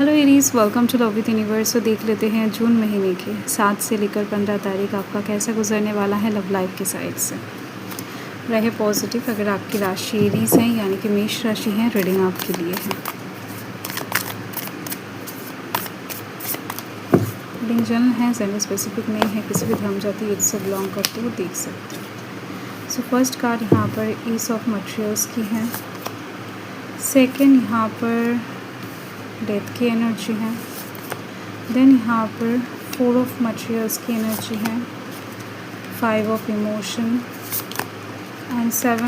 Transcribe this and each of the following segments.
Hello Aries, welcome to love with universe. तो देख लेते हैं जून महीने के 7 से लेकर 15 तारीख आपका कैसा गुजरने वाला है लव लाइफ के साइड से। रहे पॉजिटिव। अगर आपकी राशि एरीज है यानी कि मेष राशि है, रीडिंग आपके लिए है। रीडिंग जनरल है, जेंडर स्पेसिफिक नहीं है, किसी भी धर्म जाति से बिलोंग करते हो देख सकते हो। सो फर्स्ट कार्ड यहाँ पर ईस ऑफ मटेरियल्स की है। सेकेंड यहाँ पर डेथ की एनर्जी है। देन यहाँ पर 4 ऑफ मटेरियल्स की एनर्जी है, 5 ऑफ इमोशन एंड 7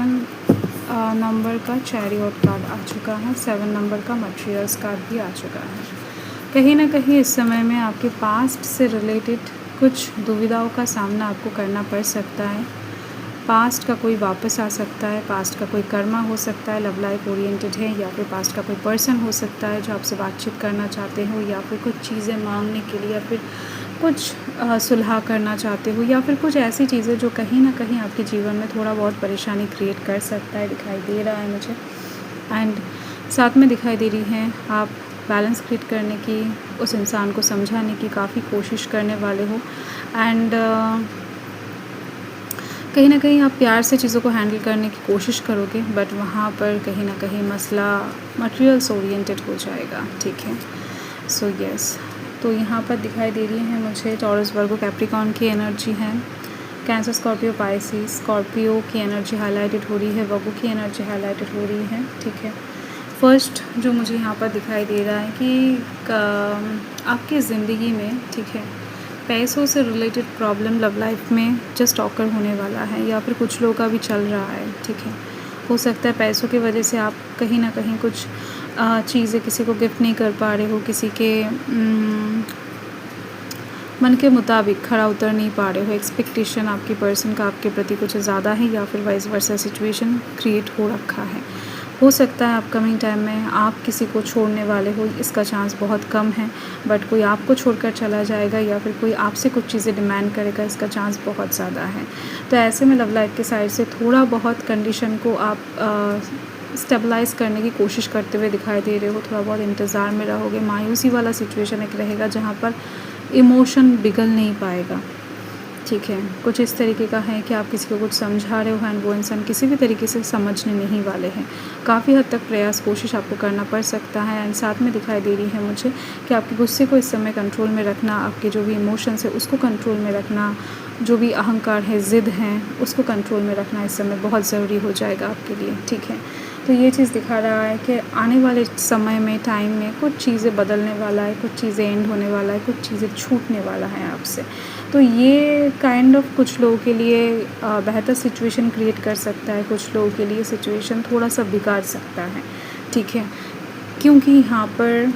नंबर का चैरियट कार्ड आ चुका है। 7 नंबर का मटेरियल्स कार्ड भी आ चुका है। कहीं ना कहीं इस समय में आपके पास्ट से रिलेटेड कुछ दुविधाओं का सामना आपको करना पड़ सकता है। पास्ट का कोई वापस आ सकता है, पास्ट का कोई कर्मा हो सकता है, लव लाइफ ओरिएंटेड है, या फिर पास्ट का कोई पर्सन हो सकता है जो आपसे बातचीत करना चाहते हो, या फिर कुछ चीज़ें मांगने के लिए, या फिर कुछ सुलह करना चाहते हो, या फिर कुछ ऐसी चीज़ें जो कहीं ना कहीं आपके जीवन में थोड़ा बहुत परेशानी क्रिएट कर सकता है, दिखाई दे रहा है मुझे। एंड साथ में दिखाई दे रही हैं आप बैलेंस क्रिएट करने की, उस इंसान को समझाने की काफ़ी कोशिश करने वाले हो। एंड कहीं ना कहीं आप प्यार से चीज़ों को हैंडल करने की कोशिश करोगे, बट वहाँ पर कहीं ना कहीं मसला मटेरियल्स ओरिएंटेड हो जाएगा। ठीक है, सो यस। तो यहाँ पर दिखाई दे रही है मुझे टॉरस, वर्गो, कैप्रिकॉर्न की एनर्जी है। Cancer, Scorpio, Pisces. स्कॉर्पियो की एनर्जी हाईलाइटेड हो रही है, वर्गो की एनर्जी हाईलाइटेड हो रही है। ठीक है, फर्स्ट जो मुझे यहाँ पर दिखाई दे रहा है कि आपकी ज़िंदगी में, ठीक है, पैसों से रिलेटेड प्रॉब्लम लव लाइफ में जस्ट ऑकर होने वाला है, या फिर कुछ लोगों का भी चल रहा है। ठीक है, हो सकता है पैसों की वजह से आप कहीं ना कहीं कुछ चीज़ें किसी को गिफ्ट नहीं कर पा रहे हो, किसी के मन के मुताबिक खड़ा उतर नहीं पा रहे हो। एक्सपेक्टेशन आपकी पर्सन का आपके प्रति कुछ ज़्यादा है, या फिर वाइस वर्सा सिचुएशन क्रिएट हो रखा है। हो सकता है अपकमिंग टाइम में आप किसी को छोड़ने वाले हो, इसका चांस बहुत कम है, बट कोई आपको छोड़कर चला जाएगा, या फिर कोई आपसे कुछ चीज़ें डिमांड करेगा, इसका चांस बहुत ज़्यादा है। तो ऐसे में लव लाइफ के साइड से थोड़ा बहुत कंडीशन को आप स्टेबलाइज़ करने की कोशिश करते हुए दिखाई दे रहे हो। थोड़ा बहुत इंतज़ार में रहोगे, मायूसी वाला सिचुएशन एक रहेगा जहाँ पर इमोशन पिघल नहीं पाएगा। ठीक है, कुछ इस तरीके का है कि आप किसी को कुछ समझा रहे हो एंड वो इंसान किसी भी तरीके से समझने नहीं वाले हैं। काफ़ी हद तक प्रयास कोशिश आपको करना पड़ सकता है। एंड साथ में दिखाई दे रही है मुझे कि आपके गुस्से को इस समय कंट्रोल में रखना, आपके जो भी इमोशंस है उसको कंट्रोल में रखना, जो भी अहंकार है, ज़िद हैं, उसको कंट्रोल में रखना इस समय बहुत ज़रूरी हो जाएगा आपके लिए। ठीक है, तो ये चीज़ दिखा रहा है कि आने वाले समय में, टाइम में कुछ चीज़ें बदलने वाला है, कुछ चीज़ें एंड होने वाला है, कुछ चीज़ें छूटने वाला है आपसे। तो ये काइंड ऑफ कुछ लोगों के लिए बेहतर सिचुएशन क्रिएट कर सकता है, कुछ लोगों के लिए सिचुएशन थोड़ा सा बिगाड़ सकता है। ठीक है, क्योंकि यहाँ पर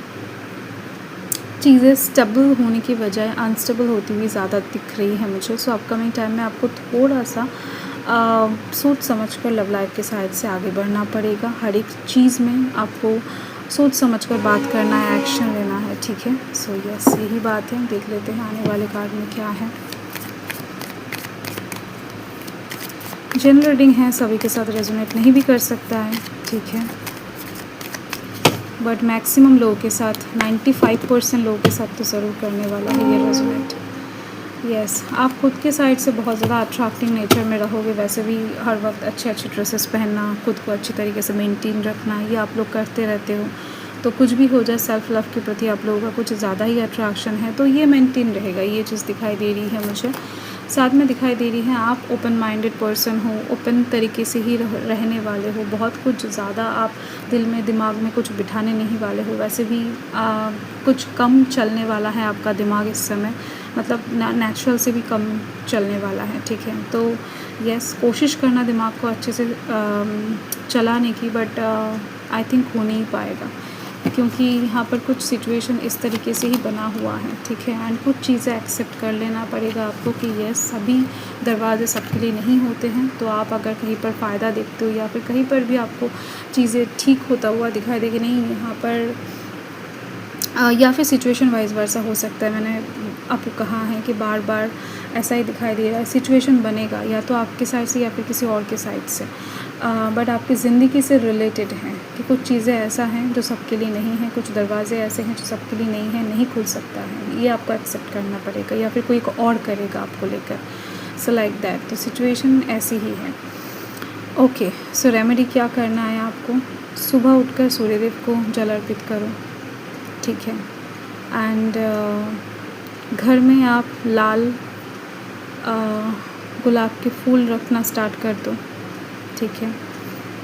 चीज़ें स्टेबल होने की बजाय अनस्टेबल होती हुई ज़्यादा दिख रही है मुझे। सो अपकमिंग टाइम में आपको थोड़ा सा सोच समझ कर लव लाइफ के साइड से आगे बढ़ना पड़ेगा। हर एक चीज़ में आपको सोच समझ कर बात करना है, एक्शन लेना है। ठीक है, सो यस, यही बात है। देख लेते हैं आने वाले कार्ड में क्या है। जनरल रीडिंग है, सभी के साथ रेजोनेट नहीं भी कर सकता है। ठीक है, बट मैक्सिमम लोगों के साथ, 95% लोगों के साथ तो ज़रूर करने वाला है ये रेजोनेट। यस, आप खुद के साइड से बहुत ज़्यादा अट्रैक्टिव नेचर में रहोगे। वैसे भी हर वक्त अच्छे अच्छे ड्रेसेस पहनना, खुद को अच्छी तरीके से मेंटेन रखना, ये आप लोग करते रहते हो। तो कुछ भी हो जाए, सेल्फ लव के प्रति आप लोगों का कुछ ज़्यादा ही अट्रैक्शन है, तो ये मेंटेन रहेगा। ये चीज़ दिखाई दे रही है मुझे। साथ में दिखाई दे रही है आप ओपन माइंडेड पर्सन हो, ओपन तरीके से ही रहने वाले हो। बहुत कुछ ज़्यादा आप दिल में, दिमाग में कुछ बिठाने नहीं वाले हो। वैसे भी कुछ कम चलने वाला है आपका दिमाग इस समय, मतलब नेचुरल से भी कम चलने वाला है। ठीक है, तो यस, कोशिश करना दिमाग को अच्छे से चलाने की, बट आई थिंक हो नहीं पाएगा, क्योंकि यहाँ पर कुछ सिचुएशन इस तरीके से ही बना हुआ है। ठीक है, एंड कुछ चीज़ें एक्सेप्ट कर लेना पड़ेगा आपको कि यस, सभी दरवाजे सबके लिए नहीं होते हैं। तो आप अगर कहीं पर फ़ायदा देखते हो, या फिर कहीं पर भी आपको चीज़ें ठीक होता हुआ दिखाई दे कि नहीं यहाँ पर या फिर सिचुएशन वाइज वर्सा हो सकता है। मैंने आपको कहा है कि बार बार ऐसा ही दिखाई दे रहा है, सिचुएशन बनेगा या तो आपके साइड से या फिर किसी और के साइड से। बट आपकी ज़िंदगी से रिलेटेड हैं कि कुछ चीज़ें ऐसा हैं जो सबके लिए नहीं हैं, कुछ दरवाज़े ऐसे हैं जो सबके लिए नहीं हैं, नहीं खुल सकता है, ये आपको एक्सेप्ट करना पड़ेगा या फिर कोई और करेगा आपको लेकर। सो लाइक दैट, तो सिचुएशन ऐसी ही है। ओके, सो रेमेडी क्या करना है आपको? सुबह उठकर सूर्यदेव को जल अर्पित करो, ठीक है। एंड घर में आप लाल गुलाब के फूल रखना स्टार्ट कर दो, ठीक है।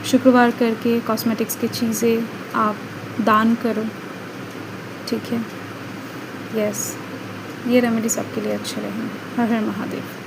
शुक्रवार करके कॉस्मेटिक्स की चीज़ें आप दान करो, ठीक है। यस, ये रेमेडीज़ आपके लिए अच्छे रहेंगे। हर हर महादेव।